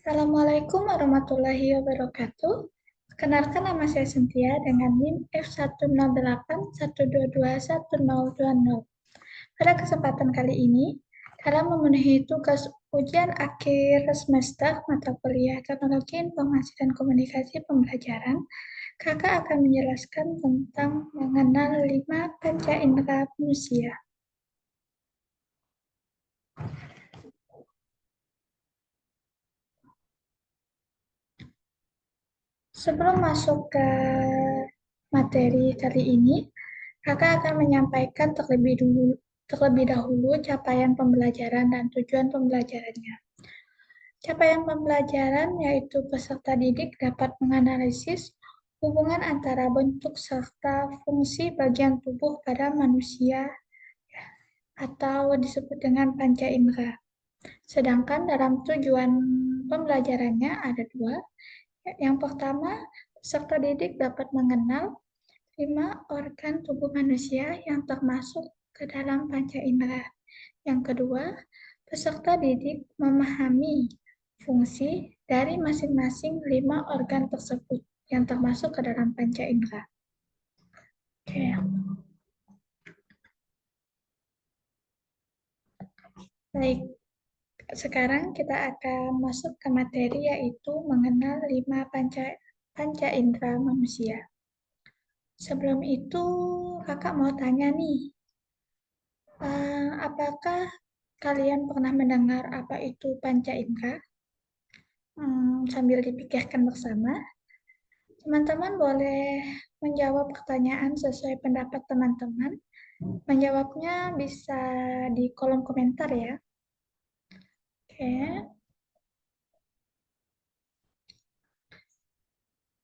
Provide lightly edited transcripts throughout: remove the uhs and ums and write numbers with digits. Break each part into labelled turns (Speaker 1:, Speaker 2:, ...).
Speaker 1: Assalamualaikum warahmatullahi wabarakatuh. Perkenalkan nama saya Cynthia dengan NIM F16812210020. Pada kesempatan kali ini, dalam memenuhi tugas ujian akhir semester mata kuliah Teknologi Informasi dan Komunikasi Pembelajaran, Kakak akan menjelaskan tentang mengenal 5 panca indera manusia. Sebelum masuk ke materi kali ini, Kakak akan menyampaikan terlebih dahulu capaian pembelajaran dan tujuan pembelajarannya. Capaian pembelajaran yaitu peserta didik dapat menganalisis hubungan antara bentuk serta fungsi bagian tubuh pada manusia atau disebut dengan panca indera. Sedangkan dalam tujuan pembelajarannya ada dua. Yang pertama, peserta didik dapat mengenal 5 organ tubuh manusia yang termasuk ke dalam panca indera. Yang kedua, peserta didik memahami fungsi dari masing-masing 5 organ tersebut yang termasuk ke dalam panca indera. Oke. Baik, sekarang kita akan masuk ke materi yaitu mengenal 5 panca indera manusia. Sebelum itu, kakak mau tanya nih, apakah kalian pernah mendengar apa itu panca indera? Sambil dipikirkan bersama, teman-teman boleh menjawab pertanyaan sesuai pendapat teman-teman. Menjawabnya bisa di kolom komentar ya. Oke.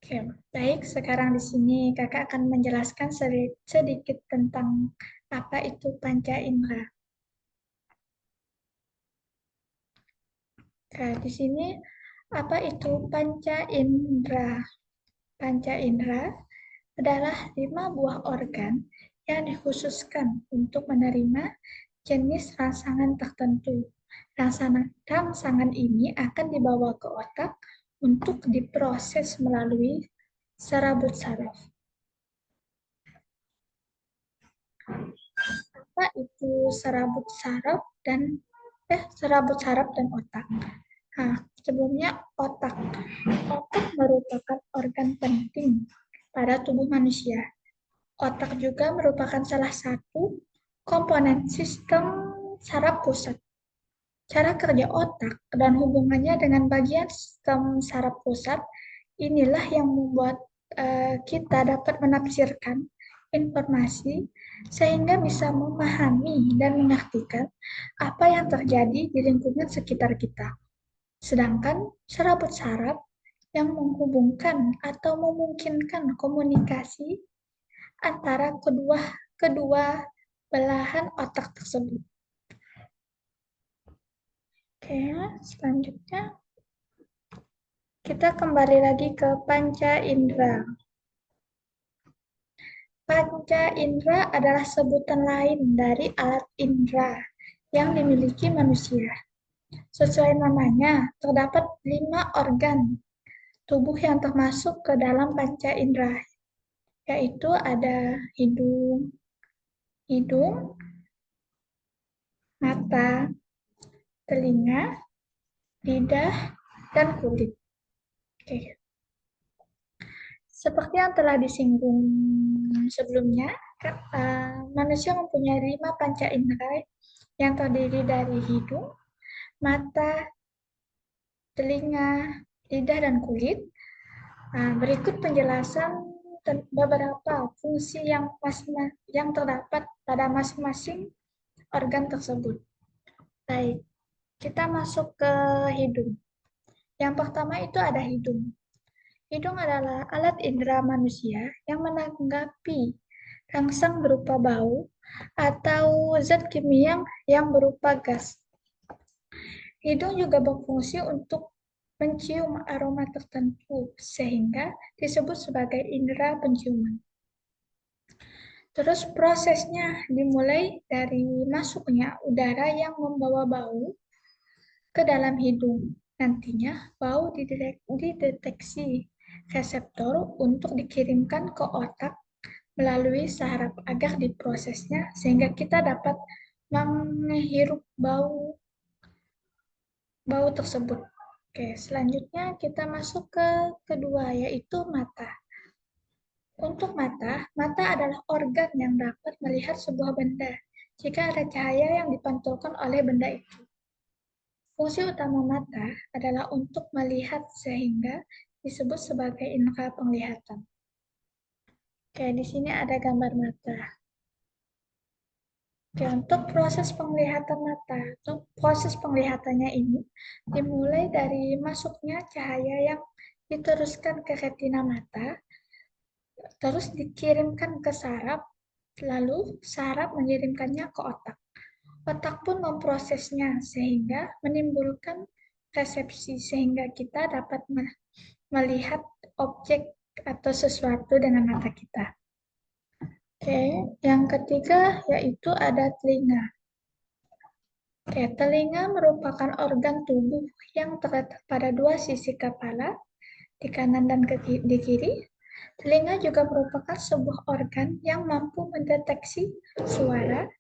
Speaker 1: Oke, baik. Sekarang di sini kakak akan menjelaskan sedikit tentang apa itu panca indera. Nah, di sini apa itu panca indera? Panca indera adalah 5 buah organ yang dikhususkan untuk menerima jenis rangsangan tertentu. Rangsangan ini akan dibawa ke otak untuk diproses melalui serabut saraf. Apa itu serabut saraf dan otak? Nah, sebelumnya otak. Otak merupakan organ penting pada tubuh manusia. Otak juga merupakan salah satu komponen sistem saraf pusat. Cara kerja otak dan hubungannya dengan bagian sistem saraf pusat inilah yang membuat kita dapat menafsirkan informasi sehingga bisa memahami dan mengartikan apa yang terjadi di lingkungan sekitar kita. Sedangkan serabut saraf yang menghubungkan atau memungkinkan komunikasi antara kedua belahan otak tersebut. Oke, selanjutnya kita kembali lagi ke panca indera. Panca indera adalah sebutan lain dari alat indera yang dimiliki manusia. Sesuai namanya, terdapat 5 organ tubuh yang termasuk ke dalam panca indera, yaitu ada hidung, mata, telinga, lidah, dan kulit. Oke. Seperti yang telah disinggung sebelumnya, manusia mempunyai 5 panca indera yang terdiri dari hidung, mata, telinga, lidah, dan kulit. Berikut penjelasan beberapa fungsi yang terdapat pada masing-masing organ tersebut. Baik, kita masuk ke hidung. Yang pertama itu ada hidung. Hidung adalah alat indera manusia yang menanggapi rangsang berupa bau atau zat kimia yang berupa gas. Hidung juga berfungsi untuk mencium aroma tertentu, sehingga disebut sebagai indera penciuman. Terus prosesnya dimulai dari masuknya udara yang membawa bau ke dalam hidung. Nantinya, bau dideteksi reseptor untuk dikirimkan ke otak melalui saraf agar diprosesnya sehingga kita dapat menghirup bau tersebut. Oke, selanjutnya kita masuk ke kedua, yaitu mata. Untuk mata, mata adalah organ yang dapat melihat sebuah benda jika ada cahaya yang dipantulkan oleh benda itu. Fungsi utama mata adalah untuk melihat sehingga disebut sebagai indera penglihatan. Oke, di sini ada gambar mata. Oke, untuk proses penglihatan mata, untuk proses penglihatannya ini dimulai dari masuknya cahaya yang diteruskan ke retina mata, terus dikirimkan ke saraf, lalu saraf mengirimkannya ke otak. Otak pun memprosesnya sehingga menimbulkan resepsi sehingga kita dapat melihat objek atau sesuatu dengan mata kita. Oke, yang ketiga yaitu ada telinga. Oke, telinga merupakan organ tubuh yang terletak pada dua sisi kepala, di kanan dan di kiri. Telinga juga merupakan sebuah organ yang mampu mendeteksi suara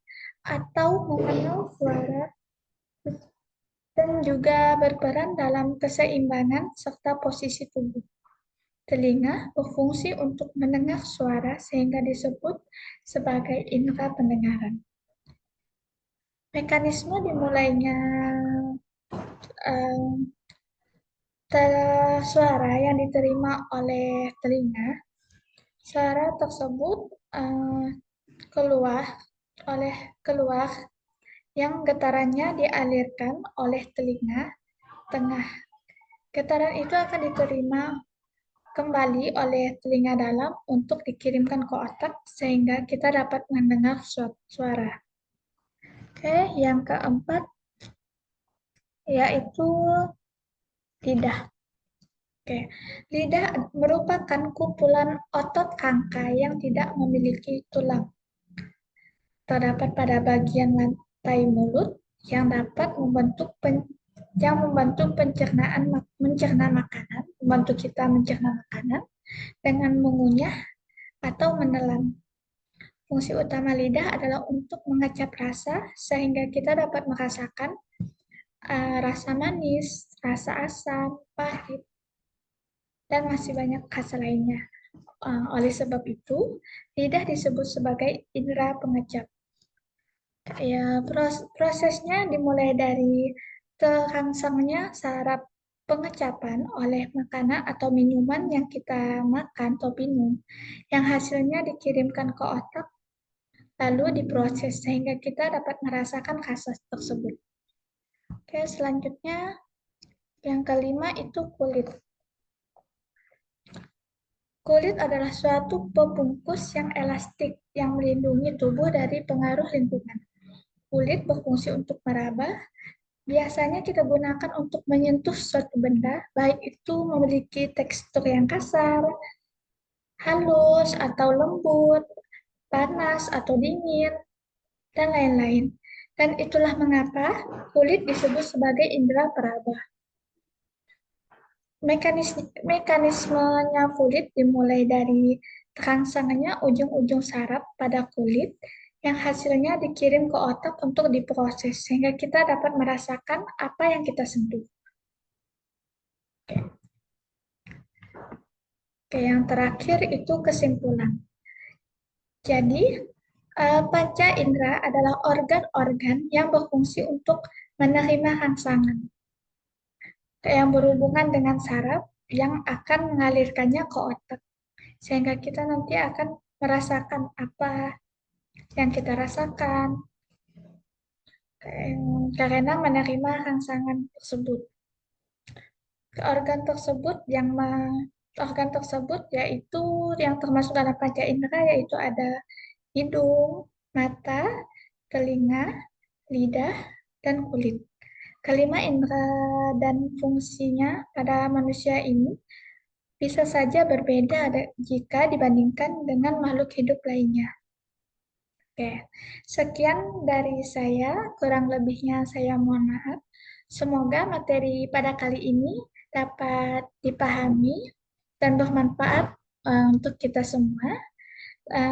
Speaker 1: atau mengenal suara dan juga berperan dalam keseimbangan serta posisi tubuh. Telinga berfungsi untuk mendengar suara sehingga disebut sebagai indera pendengaran. Mekanisme dimulainya um, suara yang diterima oleh telinga, suara tersebut keluar keluar yang getarannya dialirkan oleh telinga tengah. Getaran itu akan diterima kembali oleh telinga dalam untuk dikirimkan ke otak sehingga kita dapat mendengar suara. Oke, yang keempat yaitu lidah. Oke, lidah merupakan kumpulan otot rangka yang tidak memiliki tulang. Terdapat pada bagian lantai mulut yang dapat membantu mencerna makanan, membantu kita mencerna makanan dengan mengunyah atau menelan. Fungsi utama lidah adalah untuk mengecap rasa sehingga kita dapat merasakan rasa manis, rasa asam, pahit, dan masih banyak rasa lainnya. Oleh sebab itu, lidah disebut sebagai indera pengecap. Ya, prosesnya dimulai dari terangsangnya saraf pengecapan oleh makanan atau minuman yang kita makan atau minum, yang hasilnya dikirimkan ke otak, lalu diproses sehingga kita dapat merasakan rasa tersebut. Oke, selanjutnya yang kelima itu kulit. Kulit adalah suatu pembungkus yang elastik yang melindungi tubuh dari pengaruh lingkungan. Kulit berfungsi untuk meraba. Biasanya kita gunakan untuk menyentuh suatu benda, baik itu memiliki tekstur yang kasar, halus atau lembut, panas atau dingin, dan lain-lain. Dan itulah mengapa kulit disebut sebagai indera peraba. Mekanismenya kulit dimulai dari terangsangnya ujung-ujung saraf pada kulit yang hasilnya dikirim ke otak untuk diproses sehingga kita dapat merasakan apa yang kita sentuh. Oke, yang terakhir itu kesimpulan. Jadi, panca indera adalah organ-organ yang berfungsi untuk menerima rangsangan yang berhubungan dengan saraf yang akan mengalirkannya ke otak. Sehingga kita nanti akan merasakan apa yang kita rasakan karena menerima rangsangan tersebut. Organ tersebut organ tersebut yaitu yang termasuk dalam panca indera yaitu ada hidung, mata, telinga, lidah, dan kulit. Kelima indera dan fungsinya pada manusia ini bisa saja berbeda jika dibandingkan dengan makhluk hidup lainnya. Oke, sekian dari saya, kurang lebihnya saya mohon maaf. Semoga materi pada kali ini dapat dipahami dan bermanfaat untuk kita semua.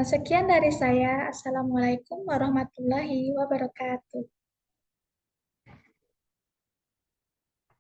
Speaker 1: Sekian dari saya. Assalamualaikum warahmatullahi wabarakatuh.